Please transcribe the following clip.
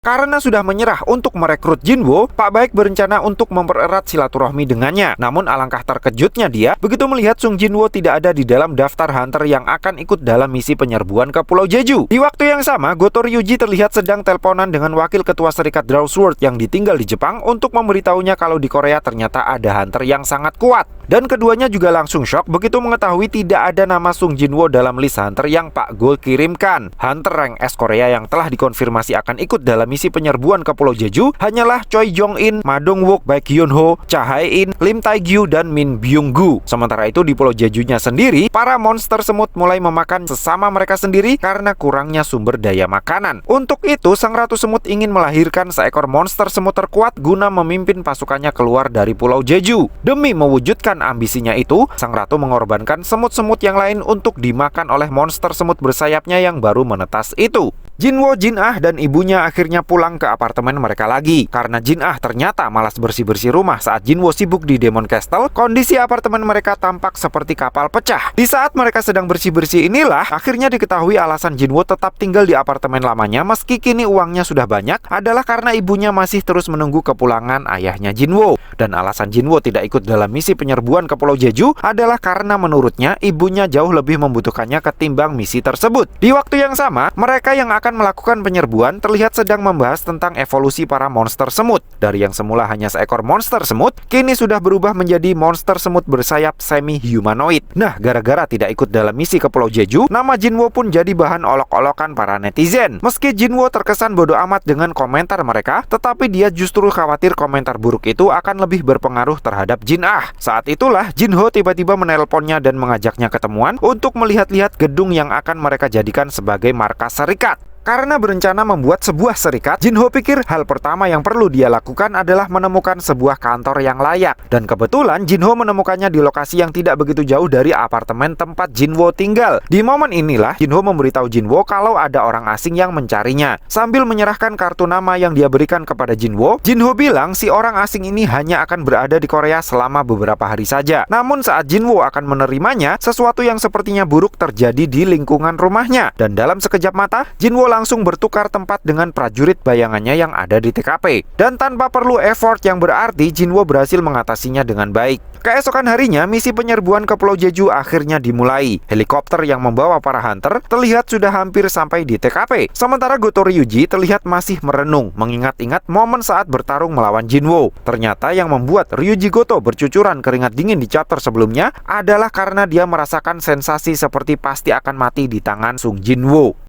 Karena sudah menyerah untuk merekrut Jinwo, Pak Baek berencana untuk mempererat silaturahmi dengannya. Namun alangkah terkejutnya dia begitu melihat Sung Jinwo tidak ada di dalam daftar hunter yang akan ikut dalam misi penyerbuan ke Pulau Jeju. Di waktu yang sama, Goto Ryuji terlihat sedang teleponan dengan wakil ketua serikat Drawsworld yang ditinggal di Jepang untuk memberitahunya kalau di Korea ternyata ada hunter yang sangat kuat. Dan keduanya juga langsung shock begitu mengetahui tidak ada nama Sung Jinwo dalam list hunter yang Pak Go kirimkan. Hunter rank S Korea yang telah dikonfirmasi akan ikut dalam misi penyerbuan ke Pulau Jeju hanyalah Choi Jong-in, Ma Dong-wook, Baek Hyun-ho, Cha Hae-in, Lim Tae-gyu, dan Min Byung-gu. Sementara itu di Pulau Jejunya sendiri, para monster semut mulai memakan sesama mereka sendiri karena kurangnya sumber daya makanan. Untuk itu, Sang Ratu Semut ingin melahirkan seekor monster semut terkuat guna memimpin pasukannya keluar dari Pulau Jeju. Demi mewujudkan ambisinya itu, Sang Ratu mengorbankan semut-semut yang lain untuk dimakan oleh monster semut bersayapnya yang baru menetas itu. Jinwo, Jin-ah, dan ibunya akhirnya pulang ke apartemen mereka lagi. Karena Jin-ah ternyata malas bersih-bersih rumah saat Jinwo sibuk di Demon Castle, kondisi apartemen mereka tampak seperti kapal pecah. Di saat mereka sedang bersih-bersih inilah, akhirnya diketahui alasan Jinwo tetap tinggal di apartemen lamanya meski kini uangnya sudah banyak adalah karena ibunya masih terus menunggu kepulangan ayahnya Jinwo. Dan alasan Jinwo tidak ikut dalam misi penyerbuan ke Pulau Jeju adalah karena menurutnya ibunya jauh lebih membutuhkannya ketimbang misi tersebut. Di waktu yang sama, mereka yang akan melakukan penyerbuan terlihat sedang membahas tentang evolusi para monster semut. Dari yang semula hanya seekor monster semut, kini sudah berubah menjadi monster semut bersayap semi-humanoid. Nah, gara-gara tidak ikut dalam misi ke Pulau Jeju, nama Jinwo pun jadi bahan olok-olokan para netizen. Meski Jinwo terkesan bodoh amat dengan komentar mereka, tetapi dia justru khawatir komentar buruk itu akan lebih berpengaruh terhadap Jin-ah. Saat itulah Jinho tiba-tiba menelponnya dan mengajaknya ketemuan untuk melihat-lihat gedung yang akan mereka jadikan sebagai markas serikat. Karena berencana membuat sebuah serikat, Jinho pikir hal pertama yang perlu dia lakukan adalah menemukan sebuah kantor yang layak. Dan kebetulan Jinho menemukannya di lokasi yang tidak begitu jauh dari apartemen tempat Jinwo tinggal. Di momen inilah Jinho memberitahu Jinwo kalau ada orang asing yang mencarinya. Sambil menyerahkan kartu nama yang dia berikan kepada Jinwo, Jinho bilang si orang asing ini hanya akan berada di Korea selama beberapa hari saja. Namun saat Jinwo akan menerimanya, sesuatu yang sepertinya buruk terjadi di lingkungan rumahnya. Dan dalam sekejap mata, Jinwo langsung bertukar tempat dengan prajurit bayangannya yang ada di TKP. Dan tanpa perlu effort yang berarti, Jinwo berhasil mengatasinya dengan baik. Keesokan harinya, misi penyerbuan ke Pulau Jeju akhirnya dimulai. Helikopter yang membawa para hunter terlihat sudah hampir sampai di TKP. Sementara Goto Ryuji terlihat masih merenung, mengingat-ingat momen saat bertarung melawan Jinwo. Ternyata yang membuat Ryuji Goto bercucuran keringat dingin di chapter sebelumnya adalah karena dia merasakan sensasi seperti pasti akan mati di tangan Sung Jinwo.